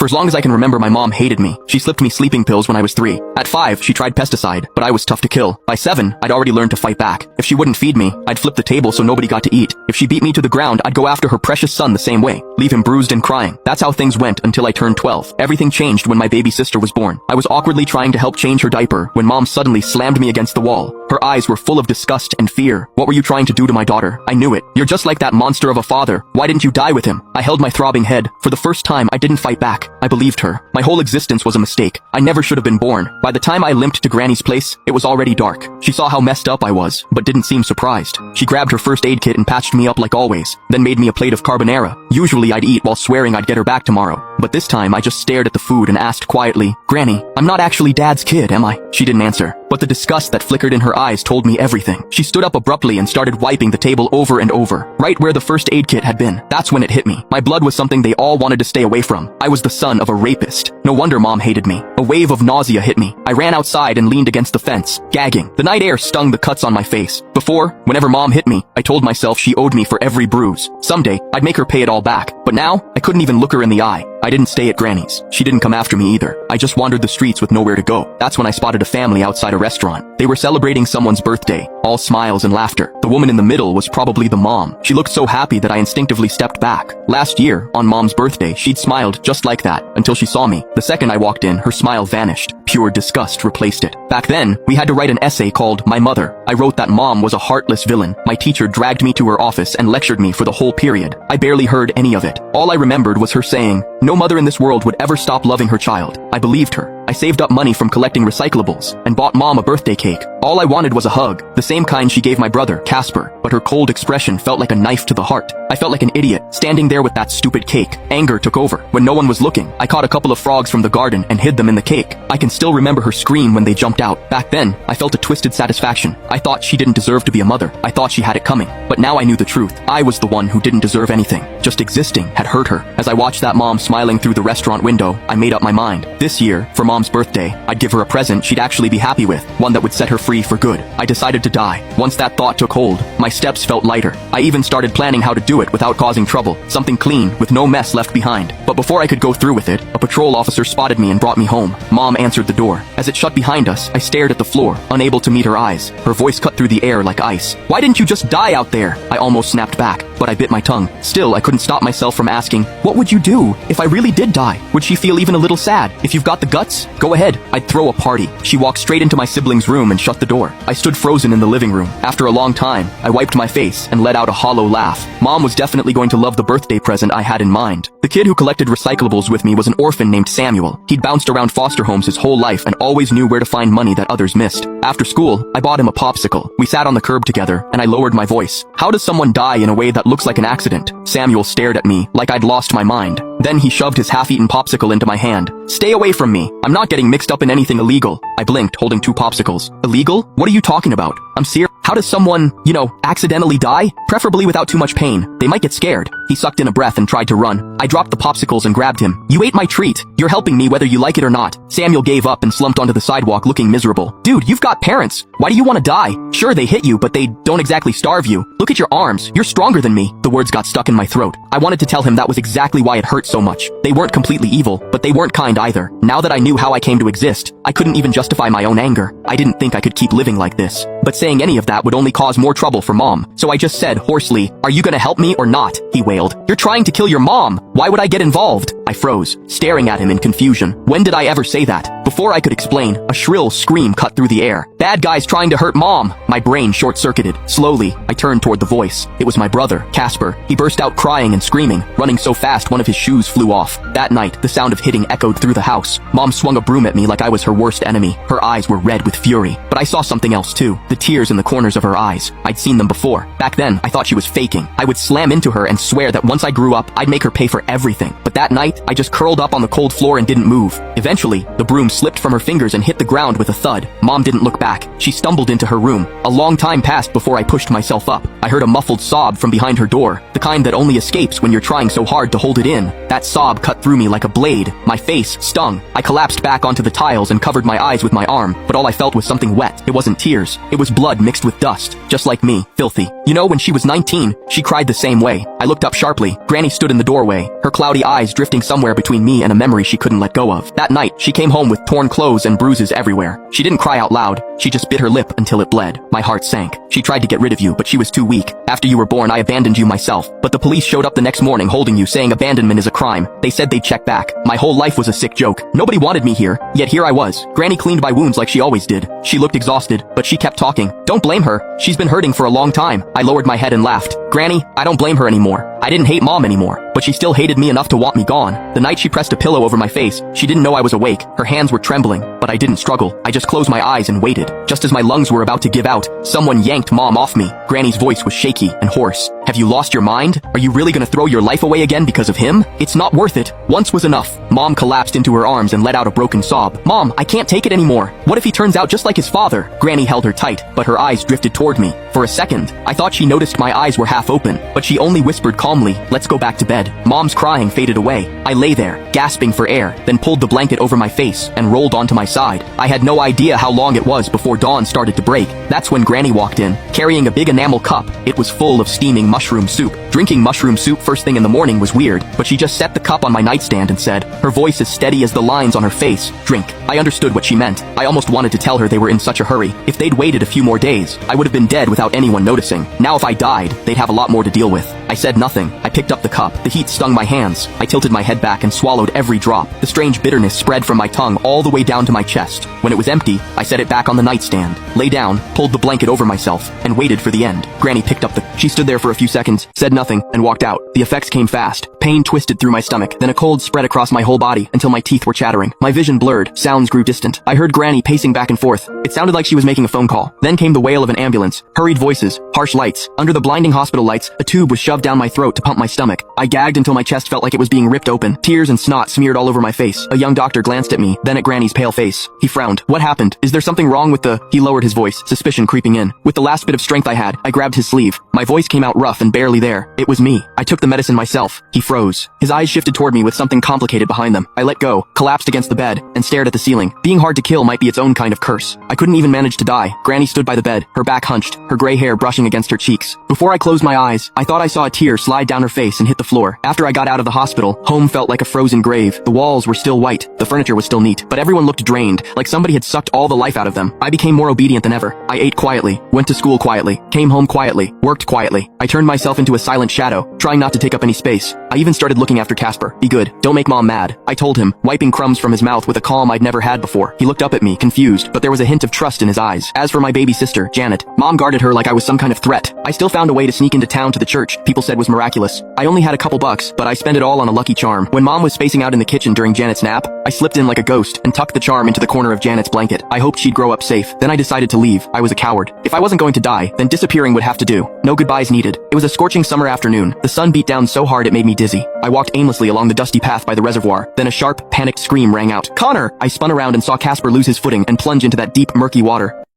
For as long as I can remember, my mom hated me. She slipped me sleeping pills when I was 3. At 5, she tried pesticide, but I was tough to kill. By 7, I'd already learned to fight back. If she wouldn't feed me, I'd flip the table so nobody got to eat. If she beat me to the ground, I'd go after her precious son the same way, leave him bruised and crying. That's how things went until I turned 12. Everything changed when my baby sister was born. I was awkwardly trying to help change her diaper when mom suddenly slammed me against the wall. Her eyes were full of disgust and fear. What were you trying to do to my daughter? I knew it. You're just like that monster of a father. Why didn't you die with him? I held my throbbing head. For the first time, I didn't fight back. I believed her. My whole existence was a mistake. I never should have been born. By the time I limped to Granny's place, it was already dark. She saw how messed up I was, but didn't seem surprised. She grabbed her first aid kit and patched me up like always, then made me a plate of carbonara. Usually I'd eat while swearing I'd get her back tomorrow. But this time I just stared at the food and asked quietly, "Granny, I'm not actually Dad's kid, am I?" She didn't answer, but the disgust that flickered in her eyes told me everything. She stood up abruptly and started wiping the table over and over, right where the first aid kit had been. That's when it hit me. My blood was something they all wanted to stay away from. I was the son of a rapist. No wonder Mom hated me. A wave of nausea hit me. I ran outside and leaned against the fence, gagging. The night air stung the cuts on my face. Before, whenever Mom hit me, I told myself she owed me for every bruise. Someday, I'd make her pay it all back. But now, I couldn't even look her in the eye. I didn't stay at Granny's. She didn't come after me either. I just wandered the streets with nowhere to go. That's when I spotted a family outside a restaurant. They were celebrating someone's birthday, all smiles and laughter. The woman in the middle was probably the mom. She looked so happy that I instinctively stepped back. Last year, on Mom's birthday, she'd smiled just like that until she saw me. The second I walked in, her smile vanished. Pure disgust replaced it. Back then, we had to write an essay called My Mother. I wrote that Mom was a heartless villain. My teacher dragged me to her office and lectured me for the whole period. I barely heard any of it. All I remembered was her saying, "No mother in this world would ever stop loving her child." I believed her. I saved up money from collecting recyclables and bought Mom a birthday cake. All I wanted was a hug, the same kind she gave my brother, Casper, but her cold expression felt like a knife to the heart. I felt like an idiot, standing there with that stupid cake. Anger took over. When no one was looking, I caught a couple of frogs from the garden and hid them in the cake. I can still remember her scream when they jumped out. Back then, I felt a twisted satisfaction. I thought she didn't deserve to be a mother. I thought she had it coming. But now I knew the truth. I was the one who didn't deserve anything. Just existing had hurt her. As I watched that mom smiling through the restaurant window, I made up my mind. This year, for Mom's birthday, I'd give her a present she'd actually be happy with, one that would set her free for good. I decided to die. Once that thought took hold, my steps felt lighter. I even started planning how to do it without causing trouble, something clean with no mess left behind. But before I could go through with it, a patrol officer spotted me and brought me home. Mom answered the door. As it shut behind us, I stared at the floor, unable to meet her eyes. Her voice cut through the air like ice. "Why didn't you just die out there?" I almost snapped back, but I bit my tongue. Still, I couldn't stop myself from asking, "What would you do if I really did die? Would she feel even a little sad? If you've got the guts, go ahead. I'd throw a party." She walked straight into my sibling's room and shut the door. I stood frozen in the living room. After a long time, I wiped my face and let out a hollow laugh. Mom was definitely going to love the birthday present I had in mind. The kid who collected recyclables with me was an orphan named Samuel. He'd bounced around foster homes his whole life and always knew where to find money that others missed. After school, I bought him a popsicle. We sat on the curb together, and I lowered my voice. "How does someone die in a way that looks like an accident?" Samuel stared at me like I'd lost my mind. Then he shoved his half-eaten popsicle into my hand. "Stay away from me. I'm not getting mixed up in anything illegal." I blinked, holding 2 popsicles. "Illegal? What are you talking about? I'm serious. How does someone, accidentally die? Preferably without too much pain. They might get scared." He sucked in a breath and tried to run. I dropped the popsicles and grabbed him. "You ate my treat. You're helping me whether you like it or not." Samuel gave up and slumped onto the sidewalk looking miserable. "Dude, you've got parents. Why do you want to die? Sure, they hit you, but they don't exactly starve you. Look at your arms. You're stronger than me." The words got stuck in my throat. I wanted to tell him that was exactly why it hurt so much. They weren't completely evil, but they weren't kind either. Now that I knew how I came to exist, I couldn't even justify my own anger. I didn't think I could keep living like this. But saying any of that would only cause more trouble for Mom. So I just said hoarsely, "Are you gonna help me or not?" He wailed. "You're trying to kill your mom. Why would I get involved?" I froze, staring at him in confusion. When did I ever say that? Before I could explain, a shrill scream cut through the air. "Bad guys trying to hurt Mom!" My brain short-circuited. Slowly, I turned toward the voice. It was my brother, Casper. He burst out crying and screaming, running so fast one of his shoes flew off. That night, the sound of hitting echoed through the house. Mom swung a broom at me like I was her worst enemy. Her eyes were red with fury. But I saw something else too. The tears in the corners of her eyes. I'd seen them before. Back then, I thought she was faking. I would slam into her and swear that once I grew up, I'd make her pay for everything. But that night, I just curled up on the cold floor and didn't move. Eventually, the broom slipped from her fingers and hit the ground with a thud. Mom didn't look back. She stumbled into her room. A long time passed before I pushed myself up. I heard a muffled sob from behind her door, the kind that only escapes when you're trying so hard to hold it in. That sob cut through me like a blade. My face stung. I collapsed back onto the tiles and covered my eyes with my arm, but all I felt was something wet. It wasn't tears. It was blood mixed with dust. Just like me. Filthy. You know, when she was 19, she cried the same way. I looked up sharply. Granny stood in the doorway, her cloudy eyes drifting somewhere between me and a memory she couldn't let go of. That night, she came home with torn clothes and bruises everywhere. She didn't cry out loud. She just bit her lip until it bled. My heart sank. She tried to get rid of you, but she was too weak. After you were born, I abandoned you myself. But the police showed up the next morning holding you, saying abandonment is a crime. They said they'd check back. My whole life was a sick joke. Nobody wanted me here, yet here I was. Granny cleaned my wounds like she always did. She looked exhausted, but she kept talking. Don't blame her. She's been hurting for a long time. I lowered my head and laughed. Granny, I don't blame her anymore. I didn't hate Mom anymore, but she still hated me enough to want me gone. The night she pressed a pillow over my face, she didn't know I was awake. Her hands were trembling, but I didn't struggle. I just closed my eyes and waited. Just as my lungs were about to give out, someone yanked Mom off me. Granny's voice was shaky and hoarse. Have you lost your mind? Are you really gonna throw your life away again because of him? It's not worth it. Once was enough. Mom collapsed into her arms and let out a broken sob. Mom, I can't take it anymore. What if he turns out just like his father? Granny held her tight, but her eyes drifted toward me. For a second, I thought she noticed my eyes were half open, but she only whispered calmly, let's go back to bed. Mom's crying faded away. I lay there, gasping for air, then pulled the blanket over my face and rolled onto my side. I had no idea how long it was before dawn started to break. That's when Granny walked in, carrying a big enamel cup. It was full of steaming mushroom soup. Drinking mushroom soup first thing in the morning was weird, but she just set the cup on my nightstand and said, her voice as steady as the lines on her face, drink. I understood what she meant. I almost wanted to tell her they were in such a hurry. If they'd waited a few more days, I would have been dead without anyone noticing. Now if I died, they'd have a lot more to deal with. I said nothing. I picked up the cup. The heat stung my hands. I tilted my head back and swallowed every drop. The strange bitterness spread from my tongue all the way down to my chest. When it was empty, I set it back on the nightstand, lay down, pulled the blanket over myself, and waited for the end. Granny picked up the... She stood there for a few seconds, said nothing, and walked out. The effects came fast. Pain twisted through my stomach, then a cold spread across my whole body until my teeth were chattering. My vision blurred. Sounds grew distant. I heard Granny pacing back and forth. It sounded like she was making a phone call. Then came the wail of an ambulance. Hurried voices. Harsh lights. Under the blinding hospital lights, a tube was shoved down my throat to pump my stomach. I gagged until my chest felt like it was being ripped open. Tears and snot smeared all over my face. A young doctor glanced at me, then at Granny's pale face. He frowned. What happened? Is there something wrong with the... He lowered his voice, suspicion creeping in. With the last bit of strength I had, I grabbed his sleeve. My voice came out rough and barely there. It was me. I took the medicine myself. He froze. His eyes shifted toward me with something complicated behind them. I let go, collapsed against the bed, and stared at the ceiling. Being hard to kill might be its own kind of curse. I couldn't even manage to die. Granny stood by the bed, her back hunched, her gray hair brushing against her cheeks. Before I closed my eyes, I thought I saw a tear slide down her face and hit the floor. After I got out of the hospital, home felt like a frozen grave. The walls were still white, the furniture was still neat, but everyone looked drained, like somebody had sucked all the life out of them. I became more obedient than ever. I ate quietly, went to school quietly, came home quietly, worked quietly. I turned myself into a silent shadow, trying not to take up any space. I even started looking after Casper. Be good. Don't make Mom mad. I told him, wiping crumbs from his mouth with a calm I'd never had before. He looked up at me, confused, but there was a hint of trust in his eyes. As for my baby sister, Janet, Mom guarded her like I was some kind of threat. I still found a way to sneak into town to the church people said was miraculous. I only had a couple bucks, but I spent it all on a lucky charm. When Mom was spacing out in the kitchen during Janet's nap, I slipped in like a ghost and tucked the charm into the corner of Janet's blanket. I hoped she'd grow up safe. Then I decided to leave. I was a coward. If I wasn't going to die, then disappearing would have to do. No goodbyes needed. It was a scorching summer afternoon. The sun beat down so hard it made me dizzy. I walked aimlessly along the dusty path by the reservoir. Then a sharp, panicked scream rang out. Connor! I spun around and saw Casper lose his footing and plunge into that deep, murky water.